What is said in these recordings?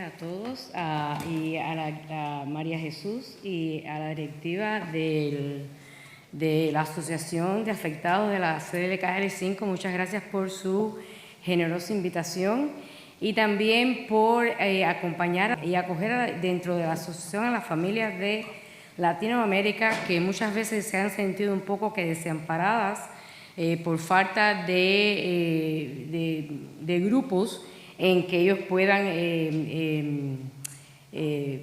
a todos y a María Jesús y a la directiva de la Asociación de Afectados de la CDKL5. Muchas gracias por su generosa invitación y también por acompañar y acoger dentro de la asociación a las familias de Latinoamérica que muchas veces se han sentido un poco que desamparadas por falta de grupos en que ellos puedan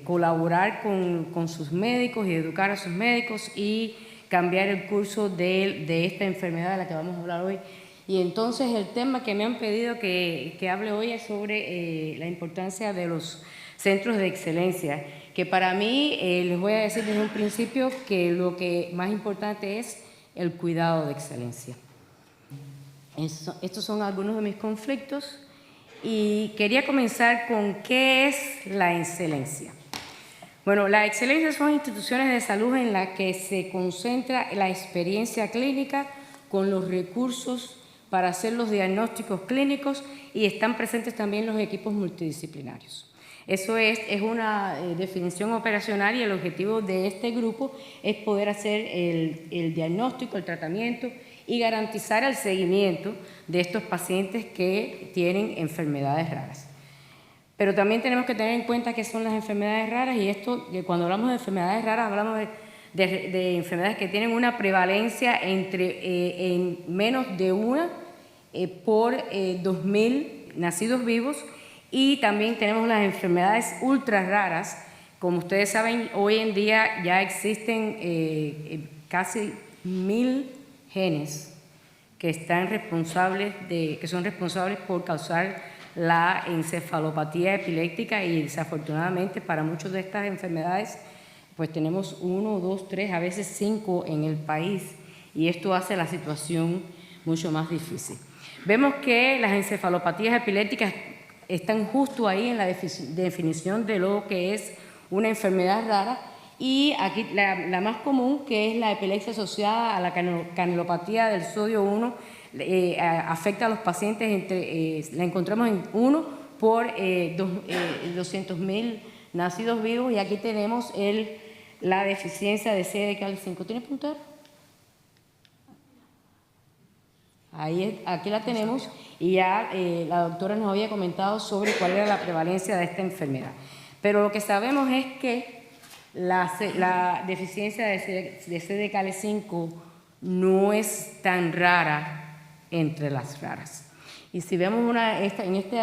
colaborar con sus médicos y educar a sus médicos y cambiar el curso de esta enfermedad de la que vamos a hablar hoy. Y entonces el tema que me han pedido que hable hoy es sobre la importancia de los centros de excelencia, que para mí les voy a decir desde un principio que lo que más importante es el cuidado de excelencia. Estos son algunos de mis conflictos. Y quería comenzar con ¿qué es la excelencia? Bueno, la excelencia son instituciones de salud en las que se concentra la experiencia clínica con los recursos para hacer los diagnósticos clínicos y están presentes también los equipos multidisciplinarios. Eso es una definición operacional y el objetivo de este grupo es poder hacer el diagnóstico, el tratamiento y garantizar el seguimiento de estos pacientes que tienen enfermedades raras. Pero también tenemos que tener en cuenta qué son las enfermedades raras y cuando hablamos de enfermedades raras hablamos de enfermedades que tienen una prevalencia en menos de una por 2.000 nacidos vivos y también tenemos las enfermedades ultra raras. Como ustedes saben, hoy en día ya existen casi 1.000 genes que son responsables por causar la encefalopatía epiléptica y desafortunadamente para muchas de estas enfermedades pues tenemos 1, 2, 3, a veces 5 en el país y esto hace la situación mucho más difícil. Vemos que las encefalopatías epilépticas están justo ahí en la definición de lo que es una enfermedad rara. Y aquí la más común, que es la epilepsia asociada a la canalopatía del sodio 1, afecta a los pacientes, la encontramos en 1 por 200.000 nacidos vivos y aquí tenemos la deficiencia de CDKL5. ¿Tiene puntero? Aquí la tenemos y ya la doctora nos había comentado sobre cuál era la prevalencia de esta enfermedad. Pero lo que sabemos es que la deficiencia de CDKL5 no es tan rara entre las raras. Y si vemos en este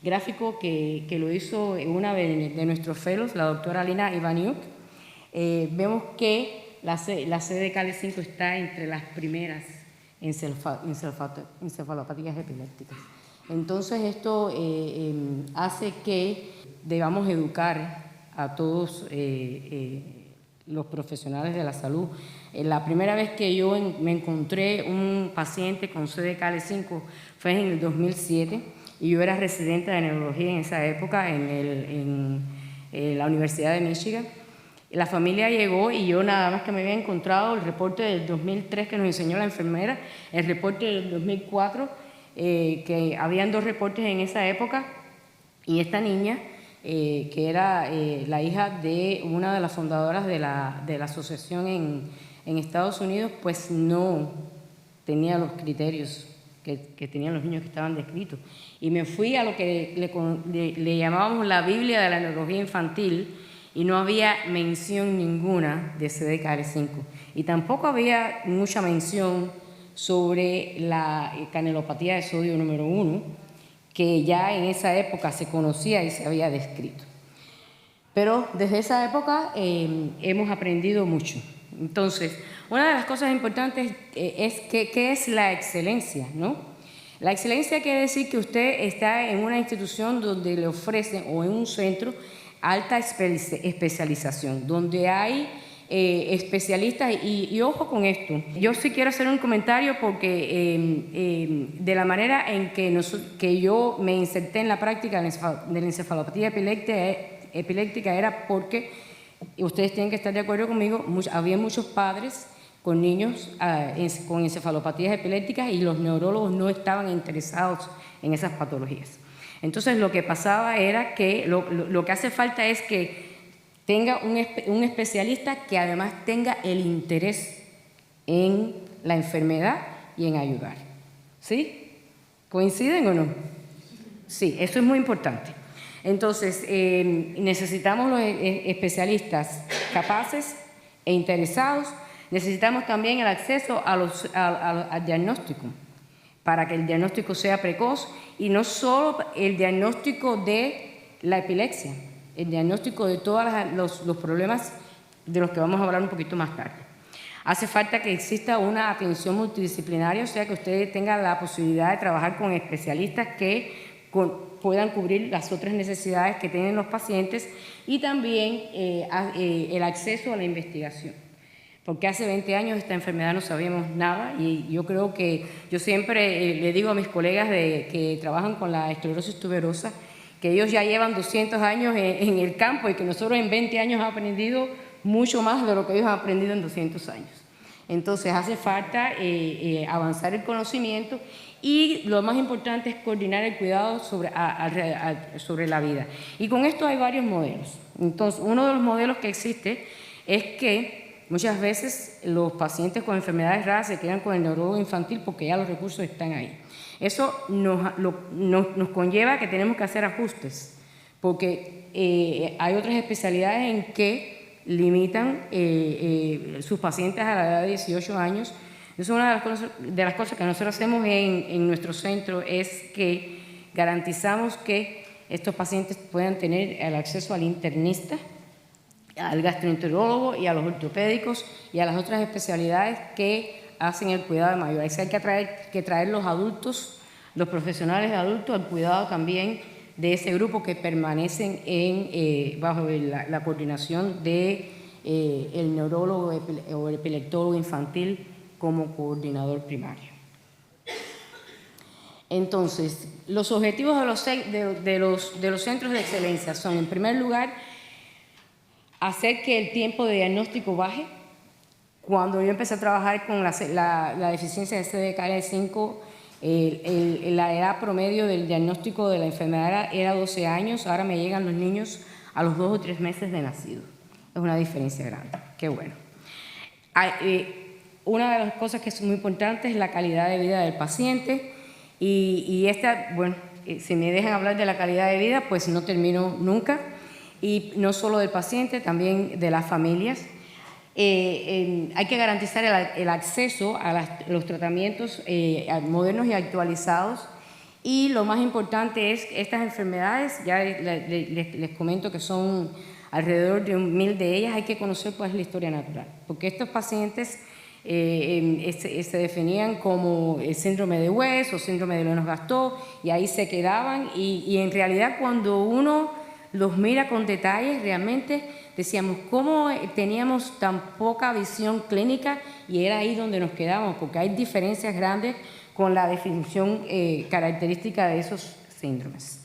gráfico que lo hizo una de nuestros fellows, la doctora Alina Ivaniuk, vemos que la CDKL5 está entre las primeras encefalopatías epilépticas. Entonces esto hace que debamos educar a todos los profesionales de la salud. La primera vez que yo me encontré un paciente con CDKL5 fue en el 2007 y yo era residente de neurología en esa época en la Universidad de Michigan. La familia llegó y yo nada más que me había encontrado el reporte del 2003 que nos enseñó la enfermera, el reporte del 2004, que habían 2 reportes en esa época y esta niña que era la hija de una de las fundadoras de la asociación en Estados Unidos, pues no tenía los criterios que tenían los niños que estaban descritos. Y me fui a lo que le llamábamos la Biblia de la neurología infantil y no había mención ninguna de CDKL5. Y tampoco había mucha mención sobre la canalopatía de sodio número 1, que ya en esa época se conocía y se había descrito. Pero desde esa época hemos aprendido mucho. Entonces, una de las cosas importantes es qué es la excelencia, ¿no? La excelencia quiere decir que usted está en una institución donde le ofrecen, o en un centro, alta especialización, donde hay especialistas, y ojo con esto, yo sí quiero hacer un comentario porque de la manera en que yo me inserté en la práctica de la encefalopatía epiléptica era porque, ustedes tienen que estar de acuerdo conmigo, había muchos padres con niños con encefalopatías epilépticas y los neurólogos no estaban interesados en esas patologías. Entonces lo que pasaba era que lo que hace falta es que tenga un especialista que además tenga el interés en la enfermedad y en ayudar. ¿Sí? ¿Coinciden o no? Sí, eso es muy importante. Entonces, necesitamos los especialistas capaces e interesados. Necesitamos también el acceso al diagnóstico, para que el diagnóstico sea precoz, y no solo el diagnóstico de la epilepsia, el diagnóstico de todos los problemas de los que vamos a hablar un poquito más tarde. Hace falta que exista una atención multidisciplinaria, o sea, que usted tenga la posibilidad de trabajar con especialistas que puedan cubrir las otras necesidades que tienen los pacientes, y también el acceso a la investigación. Porque hace 20 años de esta enfermedad no sabíamos nada, y yo creo que yo siempre le digo a mis colegas que trabajan con la esclerosis tuberosa que ellos ya llevan 200 años en el campo y que nosotros en 20 años hemos aprendido mucho más de lo que ellos han aprendido en 200 años. Entonces hace falta avanzar el conocimiento, y lo más importante es coordinar el cuidado sobre la vida. Y con esto hay varios modelos. Entonces, uno de los modelos que existe es que muchas veces los pacientes con enfermedades raras se quedan con el neurólogo infantil porque ya los recursos están ahí. Eso nos conlleva que tenemos que hacer ajustes, porque hay otras especialidades en que limitan sus pacientes a la edad de 18 años. Entonces, una de las cosas que nosotros hacemos en nuestro centro es que garantizamos que estos pacientes puedan tener el acceso al internista, al gastroenterólogo y a los ortopédicos y a las otras especialidades que hacen el cuidado de mayores. Hay que traer los adultos, los profesionales de adultos, al cuidado también de ese grupo que permanecen bajo la coordinación de el neurólogo o el epileptólogo infantil como coordinador primario. Entonces, los objetivos de los centros de excelencia son, en primer lugar, hacer que el tiempo de diagnóstico baje. Cuando yo empecé a trabajar con la deficiencia de CDKL5, la edad promedio del diagnóstico de la enfermedad era 12 años, ahora me llegan los niños a los 2 o 3 meses de nacido. Es una diferencia grande, qué bueno. Una de las cosas que es muy importante es la calidad de vida del paciente, y esta, bueno, si me dejan hablar de la calidad de vida, pues no termino nunca, y no solo del paciente, también de las familias. Hay que garantizar el acceso a los tratamientos modernos y actualizados, y lo más importante es que estas enfermedades, ya les comento que son alrededor de 1000 de ellas, hay que conocer cuál es la historia natural, porque estos pacientes se definían como el síndrome de West o síndrome de Lennox-Gastaut, y ahí se quedaban, y en realidad cuando uno los mira con detalles, realmente decíamos cómo teníamos tan poca visión clínica, y era ahí donde nos quedábamos, porque hay diferencias grandes con la definición característica de esos síndromes.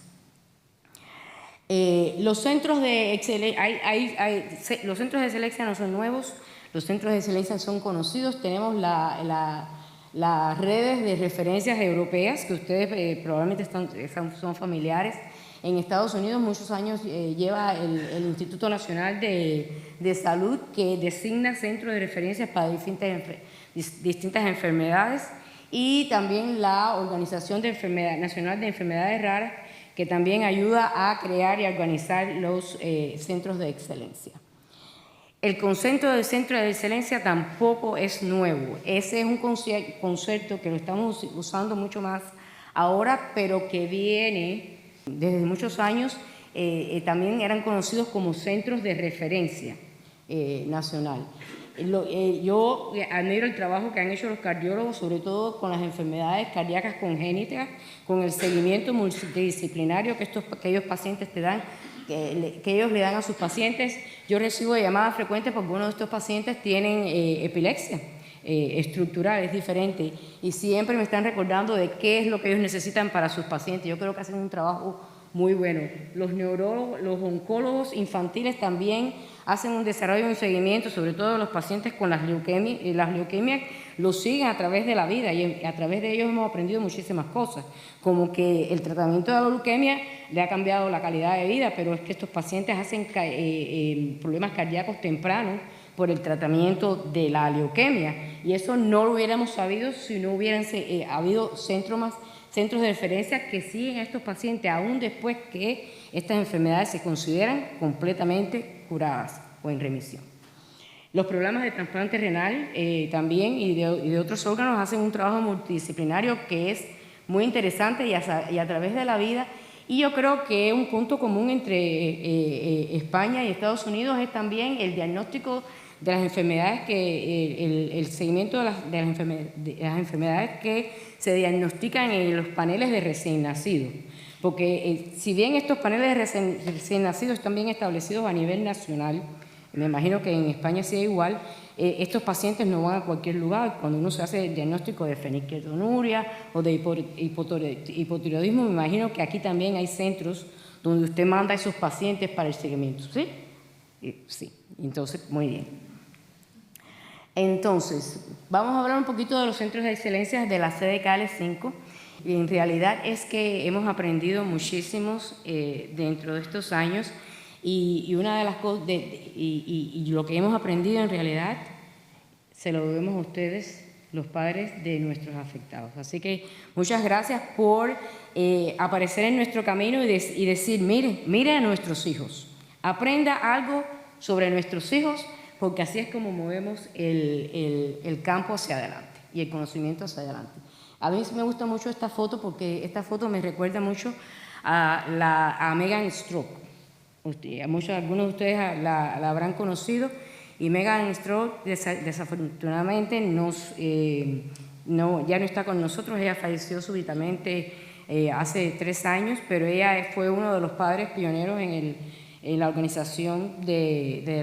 Los centros de excelencia no son nuevos, los centros de excelencia son conocidos. Tenemos las redes de referencias europeas, que ustedes probablemente son familiares. En Estados Unidos muchos años lleva el Instituto Nacional de Salud, que designa centros de referencia para distintas enfermedades, y también la Organización Nacional de Enfermedades Raras, que también ayuda a crear y a organizar los centros de excelencia. El concepto del centro de excelencia tampoco es nuevo. Ese es un concepto que lo estamos usando mucho más ahora, pero que viene desde muchos años. También eran conocidos como centros de referencia nacional. Yo admiro el trabajo que han hecho los cardiólogos, sobre todo con las enfermedades cardíacas congénitas, con el seguimiento multidisciplinario que aquellos pacientes te dan, que ellos le dan a sus pacientes. Yo recibo llamadas frecuentes porque uno de estos pacientes tienen epilepsia estructural, es diferente, y siempre me están recordando de qué es lo que ellos necesitan para sus pacientes. Yo creo que hacen un trabajo muy bueno. Los neurólogos, los oncólogos infantiles también hacen un desarrollo y un seguimiento, sobre todo los pacientes con las leuquemias los siguen a través de la vida y a través de ellos hemos aprendido muchísimas cosas, como que el tratamiento de la leuquemia le ha cambiado la calidad de vida, pero es que estos pacientes hacen problemas cardíacos tempranos por el tratamiento de la leuquemia, y eso no lo hubiéramos sabido si no hubieran habido centros de referencia que siguen a estos pacientes aún después que estas enfermedades se consideran completamente curadas o en remisión. Los programas de trasplante renal también y de otros órganos hacen un trabajo multidisciplinario que es muy interesante y a través de la vida. Y yo creo que un punto común entre España y Estados Unidos es también el diagnóstico de las enfermedades, el seguimiento de las enfermedades que se diagnostican en los paneles de recién nacidos. Porque si bien estos paneles de recién nacidos están bien establecidos a nivel nacional, me imagino que en España sí es igual, estos pacientes no van a cualquier lugar. Cuando uno se hace el diagnóstico de fenilketonuria o de hipotiroidismo, me imagino que aquí también hay centros donde usted manda a esos pacientes para el seguimiento, ¿sí? Sí, entonces, muy bien. Entonces, vamos a hablar un poquito de los centros de excelencia de la CDKL5. Y en realidad es que hemos aprendido muchísimos dentro de estos años y una de las cosas, y lo que hemos aprendido en realidad se lo debemos a ustedes, los padres de nuestros afectados. Así que muchas gracias por aparecer en nuestro camino y decir, mire a nuestros hijos, aprenda algo sobre nuestros hijos, porque así es como movemos el campo hacia adelante y el conocimiento hacia adelante. A mí me gusta mucho esta foto porque esta foto me recuerda mucho a Megan Stroke. Algunos de ustedes la habrán conocido, y Megan Stroke desafortunadamente ya no está con nosotros. Ella falleció súbitamente hace 3 años, pero ella fue uno de los padres pioneros en la organización de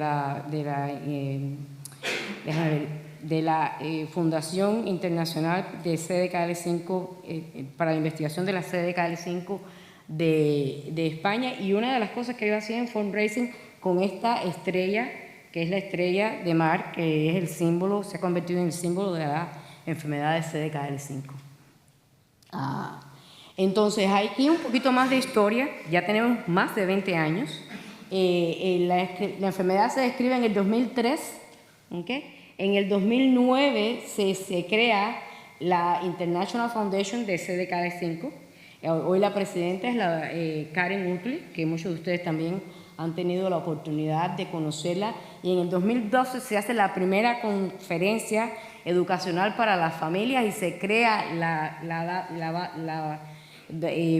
la Fundación Internacional de CDKL5 para la investigación de la CDKL5 de España, y una de las cosas que yo hacía en fundraising con esta estrella, que es la estrella de mar, que es el símbolo, se ha convertido en el símbolo de la enfermedad de CDKL5. Entonces, aquí un poquito más de historia. Ya tenemos más de 20 años. La enfermedad se describe en el 2003, ¿okay? En el 2009 se crea la International Foundation de CDKL5. Hoy la presidenta es la Karen Unkley, que muchos de ustedes también han tenido la oportunidad de conocerla. Y en el 2012 se hace la primera conferencia educacional para las familias y se crea la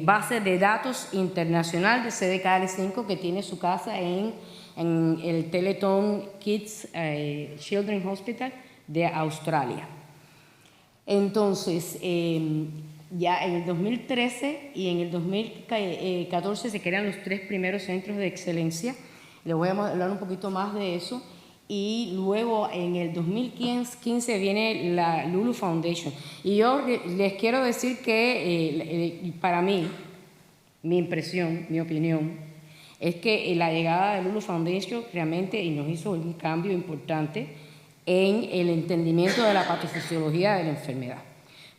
base de datos internacional de CDKL5, que tiene su casa en el Telethon Kids Children's Hospital de Australia. Entonces, ya en el 2013 y en el 2014 se crean los 3 primeros centros de excelencia. Les voy a hablar un poquito más de eso. Y luego en el 2015 viene la Lulu Foundation. Y yo les quiero decir que para mí, mi impresión, mi opinión, es que la llegada de Lulu Foundation realmente nos hizo un cambio importante en el entendimiento de la patofisiología de la enfermedad.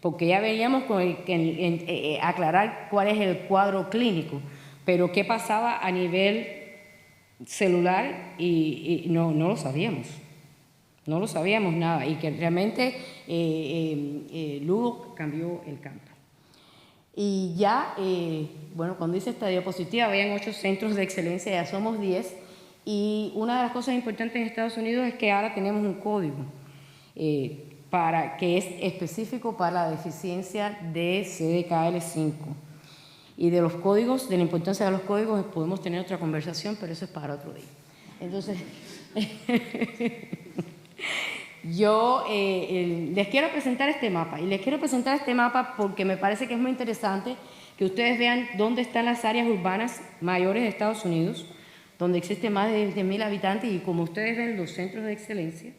Porque ya veníamos con aclarar cuál es el cuadro clínico, pero qué pasaba a nivel celular y no lo sabíamos. No lo sabíamos nada, y que realmente Lulu cambió el campo. Y ya, bueno, cuando hice esta diapositiva, habían 8 centros de excelencia, ya somos 10, y una de las cosas importantes en Estados Unidos es que ahora tenemos un código que es específico para la deficiencia de CDKL5. Y de los códigos, de la importancia de los códigos, podemos tener otra conversación, pero eso es para otro día. Entonces, yo les quiero presentar este mapa, y les quiero presentar este mapa porque me parece que es muy interesante que ustedes vean dónde están las áreas urbanas mayores de Estados Unidos, donde existen más de 20.000 habitantes, y como ustedes ven, los centros de excelencia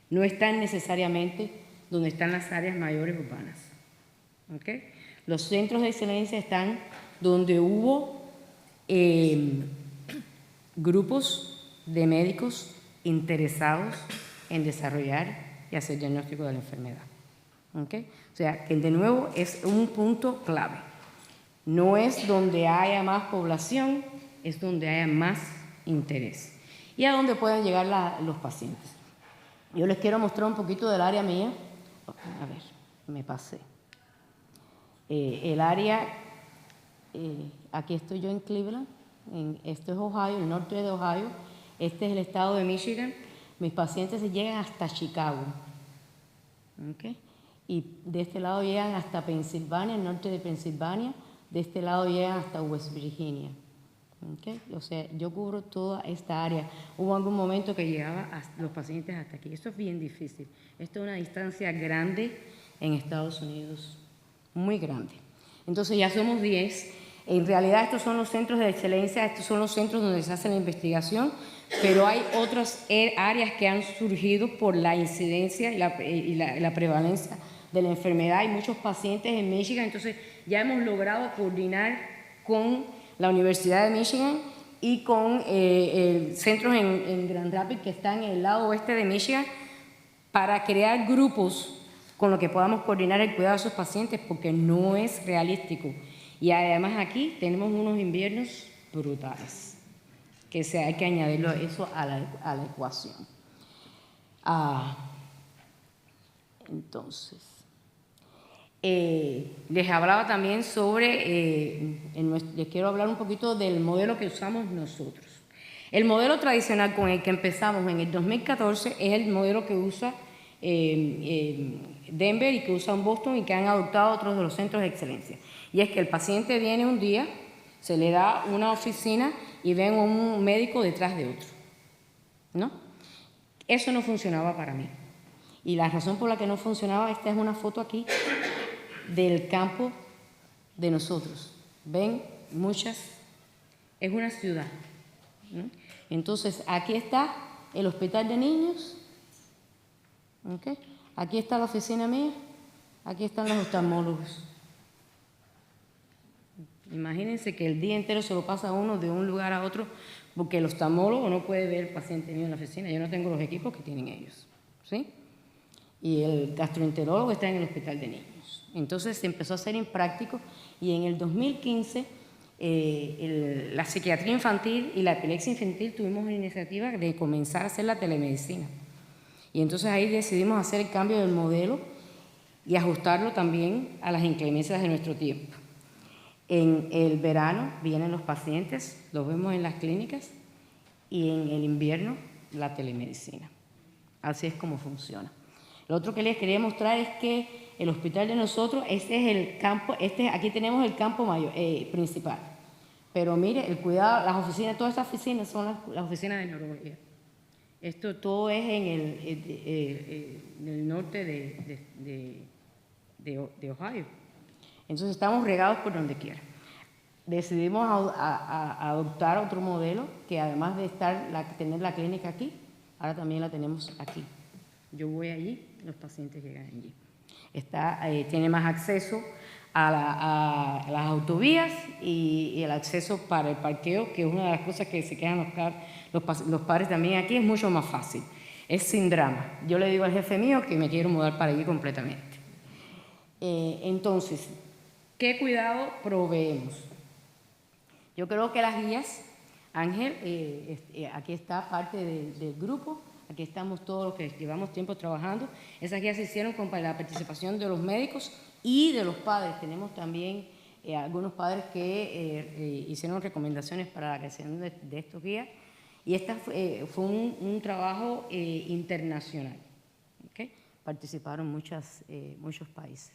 no están necesariamente donde están las áreas mayores urbanas. ¿Okay? Los centros de excelencia están donde hubo grupos de médicos interesados en desarrollar y hacer diagnóstico de la enfermedad. ¿Okay? O sea, que de nuevo es un punto clave. No es donde haya más población, es donde haya más interés y a donde pueden llegar los pacientes. Yo les quiero mostrar un poquito del área mía. A ver, me pasé. El área, aquí estoy yo en Cleveland, esto es Ohio, el norte de Ohio, este es el estado de Michigan. Mis pacientes llegan hasta Chicago, ¿okay? Y de este lado llegan hasta Pensilvania, el norte de Pensilvania, de este lado llegan hasta West Virginia. ¿Okay? O sea, yo cubro toda esta área. Hubo algún momento que llegaba los pacientes hasta aquí. Esto es bien difícil. Esto es una distancia grande en Estados Unidos, muy grande. Entonces ya somos 10. En realidad estos son los centros de excelencia, estos son los centros donde se hace la investigación, pero hay otras áreas que han surgido por la incidencia y la prevalencia de la enfermedad. Hay muchos pacientes en Michigan, entonces ya hemos logrado coordinar con la Universidad de Michigan y con centros en Grand Rapids que están en el lado oeste de Michigan para crear grupos con los que podamos coordinar el cuidado de esos pacientes, porque no es realístico. Y además aquí tenemos unos inviernos brutales, que hay que añadirlo eso a la ecuación. Entonces, les hablaba también sobre, les quiero hablar un poquito del modelo que usamos nosotros. El modelo tradicional con el que empezamos en el 2014 es el modelo que usa Denver y que usan Boston y que han adoptado otros de los centros de excelencia. Y es que el paciente viene un día, se le da una oficina y ven un médico detrás de otro, ¿no? Eso no funcionaba para mí. Y la razón por la que no funcionaba, esta es una foto aquí del campo de nosotros. Ven muchas, es una ciudad, ¿no? Entonces aquí está el hospital de niños, ¿okay? Aquí está la oficina mía, aquí están los oftalmólogos. Imagínense que el día entero se lo pasa uno de un lugar a otro, porque el oftalmólogo no puede ver el paciente mío en la oficina. Yo no tengo los equipos que tienen ellos, ¿sí? Y el gastroenterólogo está en el hospital de niños. Entonces se empezó a hacer impráctico y en el 2015 la psiquiatría infantil y la epilepsia infantil tuvimos una iniciativa de comenzar a hacer la telemedicina. Y entonces ahí decidimos hacer el cambio del modelo y ajustarlo también a las inclemencias de nuestro tiempo. En el verano vienen los pacientes, los vemos en las clínicas, y en el invierno la telemedicina. Así es como funciona. Lo otro que les quería mostrar es que el hospital de nosotros, este es el campo, aquí tenemos el campo mayor, principal. Pero mire, el cuidado, las oficinas, todas estas oficinas son las oficinas de neurología. Esto todo es en el norte de Ohio. Entonces estamos regados por donde quiera. Decidimos adoptar otro modelo que además de tener la clínica aquí, ahora también la tenemos aquí. Yo voy allí, los pacientes llegan allí. Tiene más acceso a las autovías y el acceso para el parqueo, que es una de las cosas que se quedan los padres también aquí, es mucho más fácil. Es sin drama. Yo le digo al jefe mío que me quiero mudar para allí completamente. Entonces, ¿qué cuidado proveemos? Yo creo que las guías, Ángel, aquí está parte del grupo, aquí estamos todos los que llevamos tiempo trabajando. Esas guías se hicieron con la participación de los médicos y de los padres. Tenemos también algunos padres que hicieron recomendaciones para la creación de estos guías. Y esta fue un trabajo internacional, ¿okay? Participaron muchos países.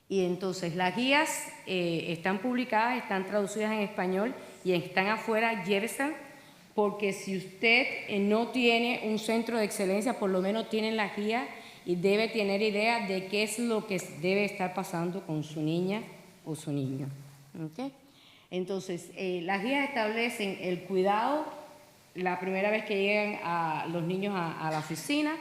Y entonces las guías están publicadas, están traducidas en español y están afuera, lléveselas, porque si usted no tiene un centro de excelencia, por lo menos tiene las guías y debe tener idea de qué es lo que debe estar pasando con su niña o su niño. ¿Okay? Entonces, las guías establecen el cuidado la primera vez que llegan los niños a la oficina,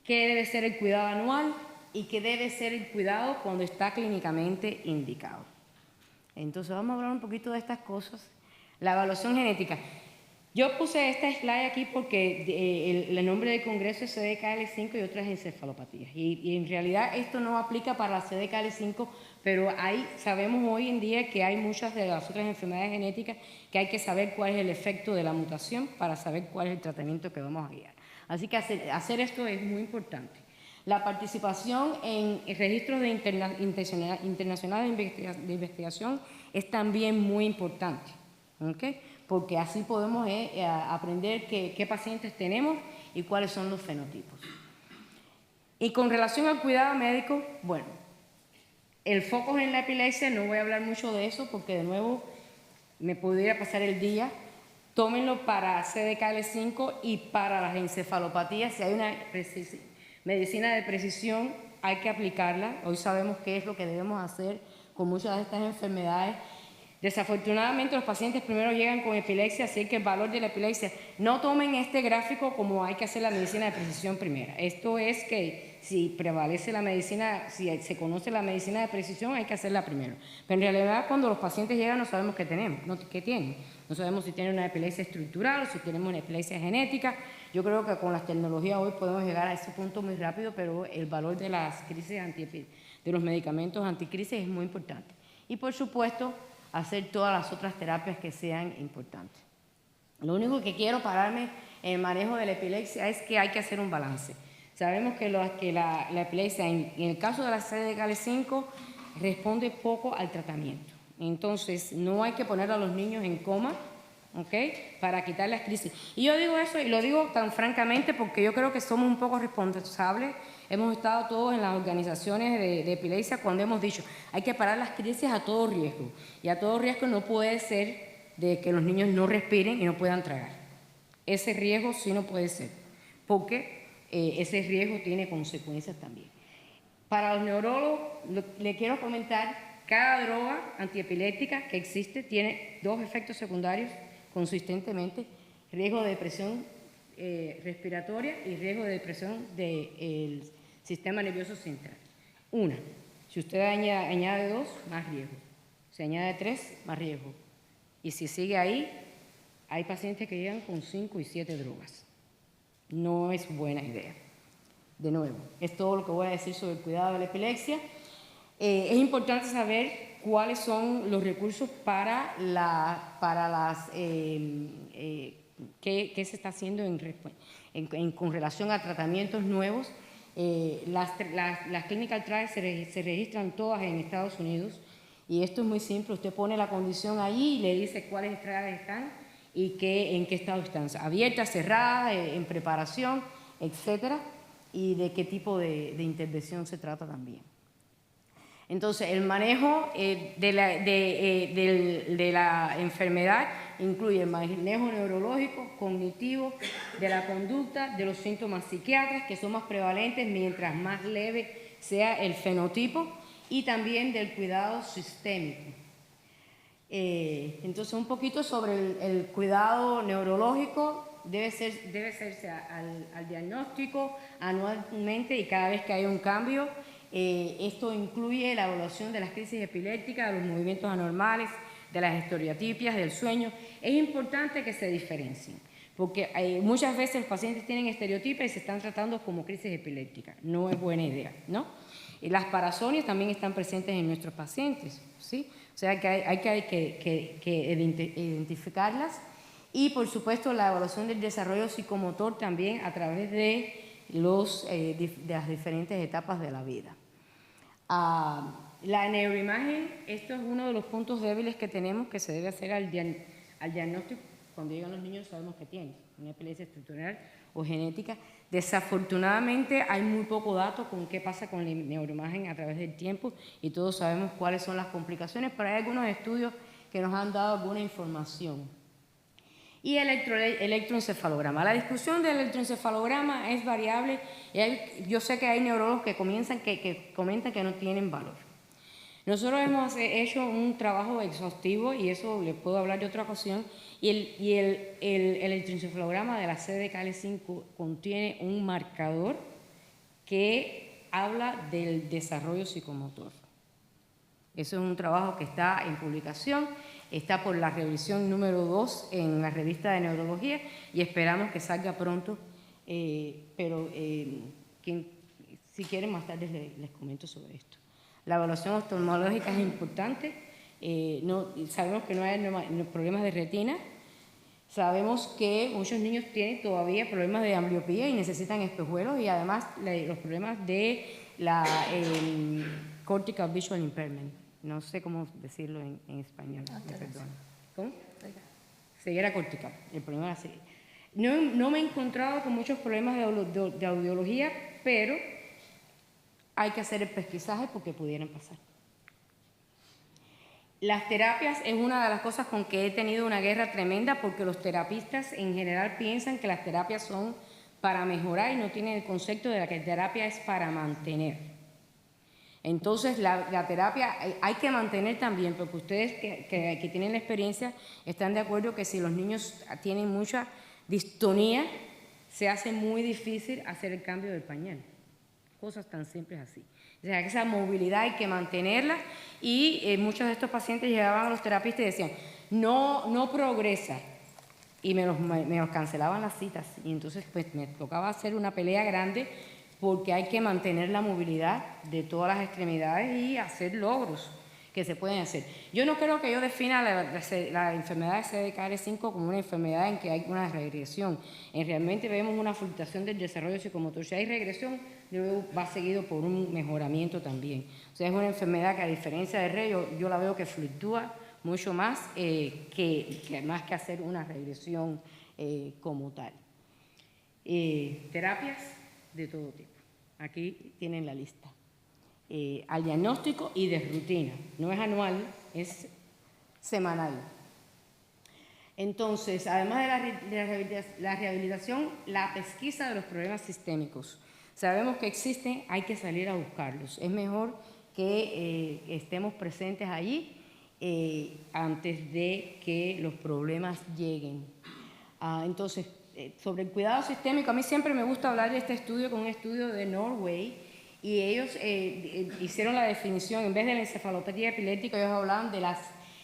qué debe ser el cuidado anual y qué debe ser el cuidado cuando está clínicamente indicado. Entonces vamos a hablar un poquito de estas cosas. La evaluación genética. Yo puse esta slide aquí porque el nombre del congreso es CDKL5 y otras encefalopatías. Y en realidad esto no aplica para la CDKL5, pero sabemos hoy en día que hay muchas de las otras enfermedades genéticas que hay que saber cuál es el efecto de la mutación para saber cuál es el tratamiento que vamos a guiar. Así que hacer esto es muy importante. La participación en registros internacionales de investigación es también muy importante, ¿okay? Porque así podemos aprender qué pacientes tenemos y cuáles son los fenotipos. Y con relación al cuidado médico, bueno, el foco en la epilepsia, no voy a hablar mucho de eso porque de nuevo me pudiera pasar el día. Tómenlo para CDKL5 y para las encefalopatías. Si hay una medicina de precisión, hay que aplicarla. Hoy sabemos qué es lo que debemos hacer con muchas de estas enfermedades. Desafortunadamente los pacientes primero llegan con epilepsia, así que el valor de la epilepsia, no tomen este gráfico como hay que hacer la medicina de precisión primera. Esto es que si prevalece la medicina, si se conoce la medicina de precisión, hay que hacerla primero. Pero en realidad cuando los pacientes llegan no sabemos qué tenemos, qué tienen. No sabemos si tienen una epilepsia estructural o si tenemos una epilepsia genética. Yo creo que con las tecnologías hoy podemos llegar a ese punto muy rápido, pero el valor de las crisis de los medicamentos anticrisis es muy importante. Y por supuesto, hacer todas las otras terapias que sean importantes. Lo único que quiero pararme en el manejo de la epilepsia es que hay que hacer un balance. Sabemos que la epilepsia, en el caso de la CDKL5, responde poco al tratamiento. Entonces, no hay que poner a los niños en coma, ¿okay? Para quitar las crisis. Y yo digo eso, y lo digo tan francamente, porque yo creo que somos un poco responsables. Hemos estado todos en las organizaciones de epilepsia cuando hemos dicho, hay que parar las crisis a todo riesgo. Y a todo riesgo no puede ser de que los niños no respiren y no puedan tragar. Ese riesgo sí no puede ser, porque ese riesgo tiene consecuencias también. Para los neurólogos, le quiero comentar, cada droga antiepiléptica que existe tiene 2 efectos secundarios consistentemente: riesgo de depresión respiratoria y riesgo de depresión del sistema nervioso central. Si usted añade 2, más riesgo. Si añade 3, más riesgo. Y si sigue ahí, hay pacientes que llegan con 5 y 7 drogas. No es buena idea. De nuevo, es todo lo que voy a decir sobre el cuidado de la epilepsia. Es importante saber cuáles son los recursos para qué se está haciendo con relación a tratamientos nuevos. Las clinical trials se registran todas en Estados Unidos y esto es muy simple. Usted pone la condición allí y le dice cuáles trials están y en qué estado están, abiertas, cerradas, en preparación, etcétera, y de qué tipo de intervención se trata también. Entonces, el manejo de la enfermedad incluye el manejo neurológico, cognitivo, de la conducta, de los síntomas psiquiátricos, que son más prevalentes mientras más leve sea el fenotipo, y también del cuidado sistémico. Entonces, un poquito sobre el cuidado neurológico. Debe hacerse al diagnóstico anualmente y cada vez que hay un cambio. Esto incluye la evaluación de las crisis epilépticas, de los movimientos anormales, de las estereotipias, del sueño. Es importante que se diferencien, porque muchas veces los pacientes tienen estereotipias y se están tratando como crisis epilépticas. No es buena idea, ¿no? Y las parasonias también están presentes en nuestros pacientes, ¿sí? O sea que hay que identificarlas. Y, por supuesto, la evaluación del desarrollo psicomotor también a través de las diferentes etapas de la vida. La neuroimagen, esto es uno de los puntos débiles que tenemos, que se debe hacer al diagnóstico. Cuando llegan los niños sabemos que tienen una epilepsia estructural o genética. Desafortunadamente hay muy poco dato con qué pasa con la neuroimagen a través del tiempo y todos sabemos cuáles son las complicaciones, pero hay algunos estudios que nos han dado alguna información. Y electroencefalograma. La discusión del electroencefalograma es variable. Yo sé que hay neurólogos que comentan que no tienen valor. Nosotros hemos hecho un trabajo exhaustivo y eso les puedo hablar de otra ocasión. Y el electroencefalograma de la CDKL5 contiene un marcador que habla del desarrollo psicomotor. Eso es un trabajo que está en publicación, está por la revisión número 2 en la revista de neurología y esperamos que salga pronto, pero si quieren más tarde les comento sobre esto. La evaluación oftalmológica es importante, sabemos que no hay problemas de retina, sabemos que muchos niños tienen todavía problemas de ambliopía y necesitan espejuelos y además los problemas de la cortical visual impairment. No sé cómo decirlo en español, me perdono. ¿Cómo? Ceguera cortical, el problema de la ceguera. No me he encontrado con muchos problemas de audiología, pero hay que hacer el pesquisaje porque pudieran pasar. Las terapias es una de las cosas con que he tenido una guerra tremenda porque los terapistas en general piensan que las terapias son para mejorar y no tienen el concepto de que la terapia es para mantener. Entonces la terapia hay que mantener también, porque ustedes que tienen la experiencia están de acuerdo que si los niños tienen mucha distonía, se hace muy difícil hacer el cambio del pañal. Cosas tan simples así. O sea, que esa movilidad hay que mantenerla y muchos de estos pacientes llegaban a los terapistas y decían, no progresa. Y me los cancelaban las citas. Y entonces pues me tocaba hacer una pelea grande porque hay que mantener la movilidad de todas las extremidades y hacer logros que se pueden hacer. Yo no creo que yo defina la enfermedad de CDKL5 como una enfermedad en que hay una regresión. Realmente vemos una fluctuación del desarrollo psicomotor. Si hay regresión, luego va seguido por un mejoramiento también. O sea, es una enfermedad que a diferencia de REE, yo la veo que fluctúa mucho más más que hacer una regresión como tal. Terapias de todo tipo. Aquí tienen la lista. Al diagnóstico y de rutina. No es anual, es semanal. Entonces, además de la rehabilitación, la pesquisa de los problemas sistémicos. Sabemos que existen, hay que salir a buscarlos. Es mejor que estemos presentes allí antes de que los problemas lleguen. Entonces, sobre el cuidado sistémico, a mí siempre me gusta hablar de este estudio con un estudio de Norway, y ellos hicieron la definición, en vez de la encefalopatía epiléptica, ellos hablaban de las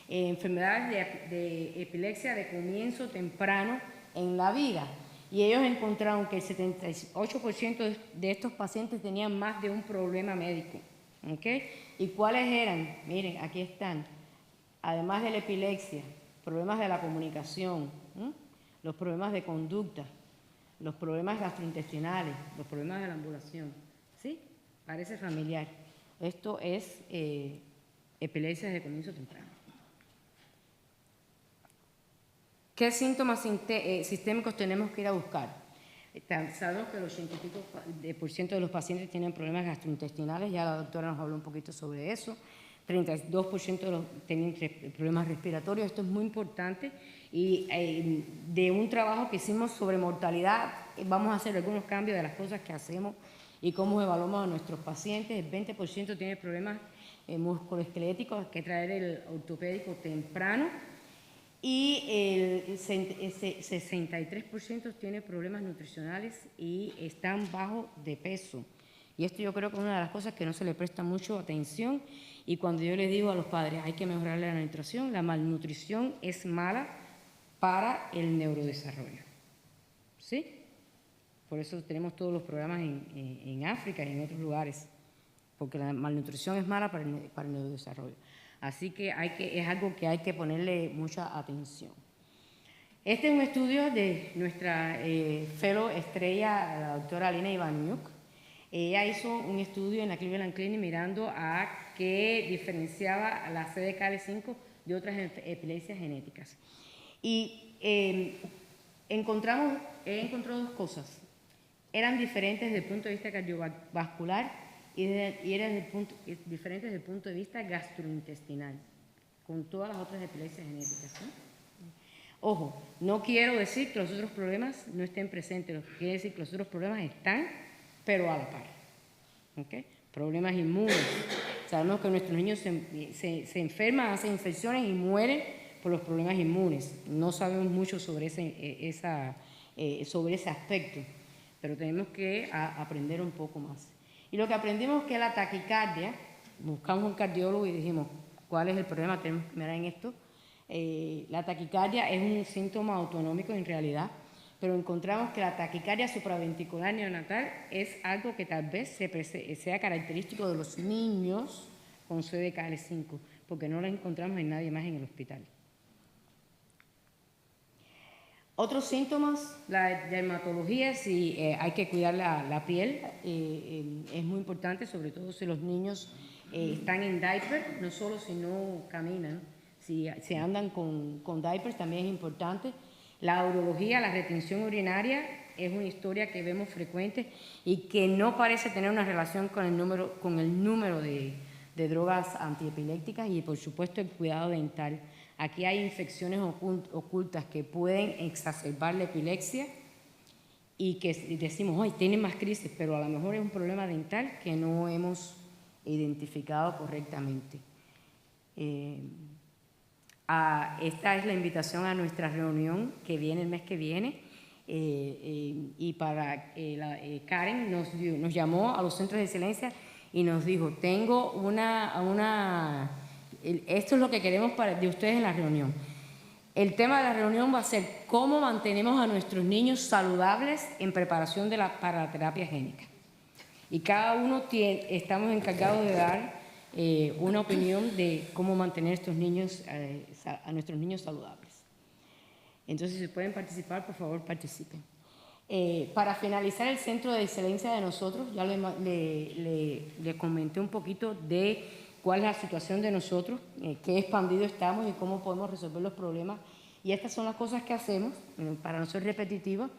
enfermedades de epilepsia de comienzo temprano en la vida. Y ellos encontraron que el 78% de estos pacientes tenían más de un problema médico. ¿Okay? ¿Y cuáles eran? Miren, aquí están. Además de la epilepsia, problemas de la comunicación, los problemas de conducta, los problemas gastrointestinales, los problemas de la ambulación. ¿Sí? Parece familiar. Esto es epilepsia de comienzo temprano. ¿Qué síntomas sistémicos tenemos que ir a buscar? Sabemos que el 85% de los pacientes tienen problemas gastrointestinales, ya la doctora nos habló un poquito sobre eso. 32% tienen problemas respiratorios, esto es muy importante. Y de un trabajo que hicimos sobre mortalidad, vamos a hacer algunos cambios de las cosas que hacemos y cómo evaluamos a nuestros pacientes. El 20% tiene problemas musculoesqueléticos, hay que traer el ortopédico temprano. Y el 63% tiene problemas nutricionales y están bajo de peso. Y esto yo creo que es una de las cosas que no se le presta mucho atención. Y cuando yo les digo a los padres, hay que mejorarle la nutrición, la malnutrición es mala para el neurodesarrollo. ¿Sí? Por eso tenemos todos los programas en África y en otros lugares, porque la malnutrición es mala para el neurodesarrollo. Así que es algo que hay que ponerle mucha atención. Este es un estudio de nuestra fellow estrella, la doctora Alina Ivaniuk. Ella hizo un estudio en la Cleveland Clinic mirando a qué diferenciaba la CDKL5 de otras epilepsias genéticas. Y he encontrado dos cosas. Eran diferentes desde el punto de vista cardiovascular y eran diferentes desde el punto de vista gastrointestinal, con todas las otras epilepsias genéticas. ¿Sí? Ojo, no quiero decir que los otros problemas no estén presentes, quiere decir que los otros problemas están, pero a la par. ¿Okay? Problemas inmunes. Sabemos que nuestros niños se enferman, hacen infecciones y mueren por los problemas inmunes. No sabemos mucho sobre ese aspecto, pero tenemos que aprender un poco más. Y lo que aprendimos es que la taquicardia buscamos un cardiólogo y dijimos, ¿cuál es el problema? Tenemos que mirar en esto. La taquicardia es un síntoma autonómico en realidad, pero encontramos que la taquicardia supraventricular neonatal es algo que tal vez sea característico de los niños con CDKL5, porque no la encontramos en nadie más en el hospital. Otros síntomas, la dermatología, si hay que cuidar la piel, es muy importante, sobre todo si los niños están en diaper, no solo si no caminan, si andan con diapers también es importante. La urología, la retención urinaria, es una historia que vemos frecuente y que no parece tener una relación con el número de drogas antiepilépticas y, por supuesto, el cuidado dental. Aquí hay infecciones ocultas que pueden exacerbar la epilepsia y que decimos, ¡ay, tienen más crisis! Pero a lo mejor es un problema dental que no hemos identificado correctamente. Esta es la invitación a nuestra reunión que viene el mes que viene. Y Karen nos llamó a los centros de excelencia y nos dijo, tengo esto es lo que queremos de ustedes en la reunión. El tema de la reunión va a ser cómo mantenemos a nuestros niños saludables en preparación para la terapia génica. Y cada uno estamos encargados de dar una opinión de cómo mantener a nuestros niños saludables. Entonces, si pueden participar, por favor, participen. Para finalizar el centro de excelencia de nosotros, ya le comenté un poquito de cuál es la situación de nosotros, qué expandido estamos y cómo podemos resolver los problemas. Y estas son las cosas que hacemos. Para no ser repetitiva,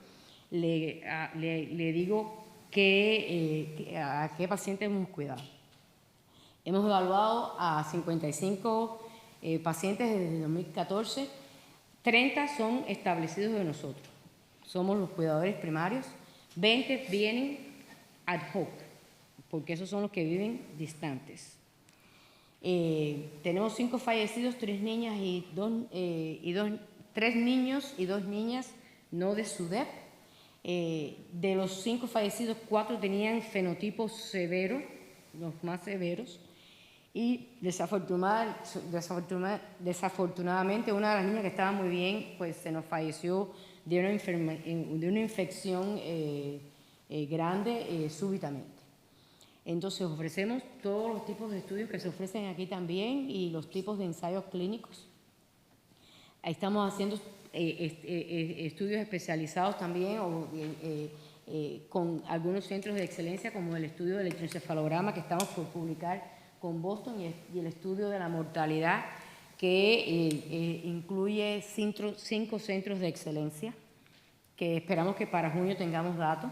le digo a qué pacientes hemos cuidado. Hemos evaluado a 55 pacientes desde 2014. 30 son establecidos de nosotros. Somos los cuidadores primarios. 20 vienen ad hoc, porque esos son los que viven distantes. Tenemos 5 fallecidos, 3 niñas y 3 niños y 2 niñas no de SUDEP. De los 5 fallecidos, 4 tenían fenotipos severos, los más severos. Y desafortunadamente una de las niñas que estaba muy bien, pues se nos falleció de una infección grande súbitamente. Entonces ofrecemos todos los tipos de estudios que se ofrecen aquí también y los tipos de ensayos clínicos. Estamos haciendo estudios especializados también con algunos centros de excelencia, como el estudio del electroencefalograma que estamos por publicar con Boston y el estudio de la mortalidad que incluye 5 centros de excelencia que esperamos que para junio tengamos datos.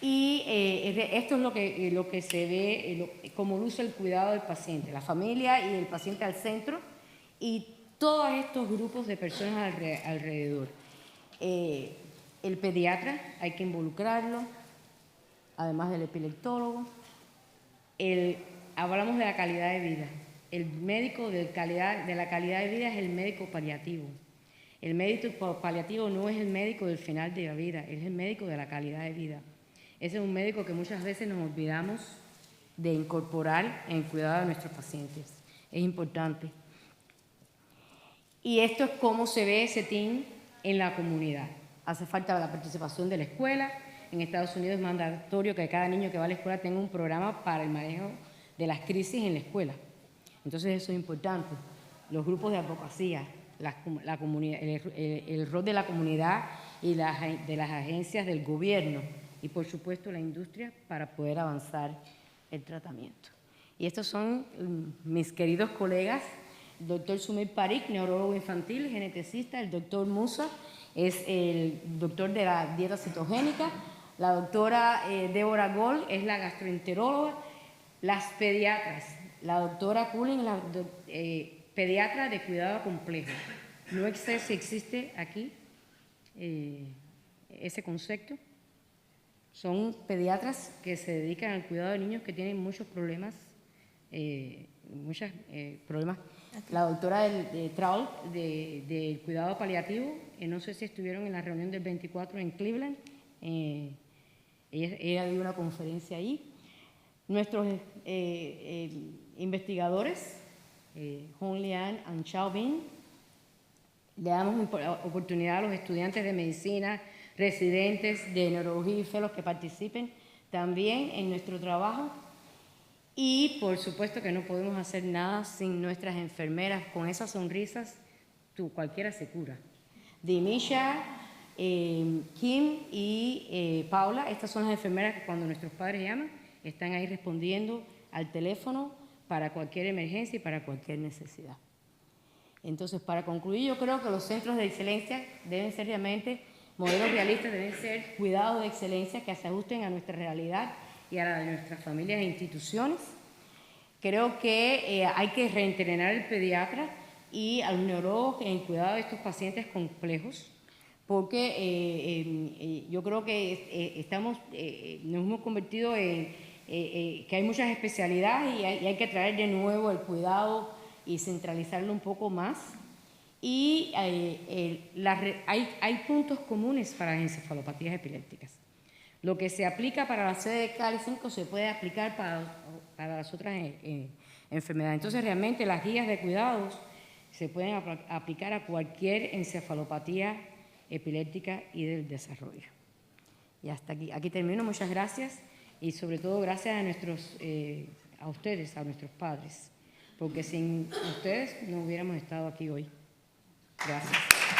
Y esto es lo que se ve, cómo luce el cuidado del paciente, la familia y el paciente al centro y todos estos grupos de personas alrededor. El pediatra hay que involucrarlo, además del epileptólogo. Hablamos de la calidad de vida. El médico de la calidad de vida es el médico paliativo. El médico paliativo no es el médico del final de la vida, es el médico de la calidad de vida. Ese es un médico que muchas veces nos olvidamos de incorporar en el cuidado de nuestros pacientes. Es importante. Y esto es cómo se ve ese team en la comunidad. Hace falta la participación de la escuela. En Estados Unidos es mandatorio que cada niño que va a la escuela tenga un programa para el manejo de las crisis en la escuela. Entonces eso es importante. Los grupos de advocacia, la comunidad, el rol de la comunidad y de las agencias del gobierno y por supuesto la industria para poder avanzar el tratamiento. Y estos son mis queridos colegas, el doctor Sumir Parikh, neurólogo infantil, geneticista, el doctor Musa es el doctor de la dieta cetogénica, la doctora Débora Gold es la gastroenteróloga, las pediatras, la doctora Cullen, pediatra de cuidado complejo. No sé si existe aquí ese concepto. Son pediatras que se dedican al cuidado de niños que tienen muchos problemas, La doctora Traut, del cuidado paliativo, no sé si estuvieron en la reunión del 24 en Cleveland, ella dio una conferencia ahí. Nuestros investigadores, Hong Lian y Xiao Bin, le damos oportunidad a los estudiantes de medicina, residentes de neurología y fellows que participen también en nuestro trabajo. Y por supuesto que no podemos hacer nada sin nuestras enfermeras. Con esas sonrisas, cualquiera se cura. Dimisha, Kim y Paula, estas son las enfermeras que cuando nuestros padres llaman, están ahí respondiendo al teléfono para cualquier emergencia y para cualquier necesidad. Entonces, para concluir, yo creo que los centros de excelencia deben ser realmente modelos realistas, deben ser cuidados de excelencia que se ajusten a nuestra realidad y a la de nuestras familias e instituciones. Creo que hay que reentrenar al pediatra y a los neurólogos en cuidado de estos pacientes complejos, porque yo creo que nos hemos convertido en que hay muchas especialidades y hay que traer de nuevo el cuidado y centralizarlo un poco más. Y hay puntos comunes para las encefalopatías epilépticas. Lo que se aplica para la CD-CAL5 se puede aplicar para las otras enfermedades. Entonces, realmente las guías de cuidados se pueden aplicar a cualquier encefalopatía epiléptica y del desarrollo. Y hasta aquí termino. Muchas gracias y sobre todo gracias a ustedes, a nuestros padres, porque sin ustedes no hubiéramos estado aquí hoy. Gracias.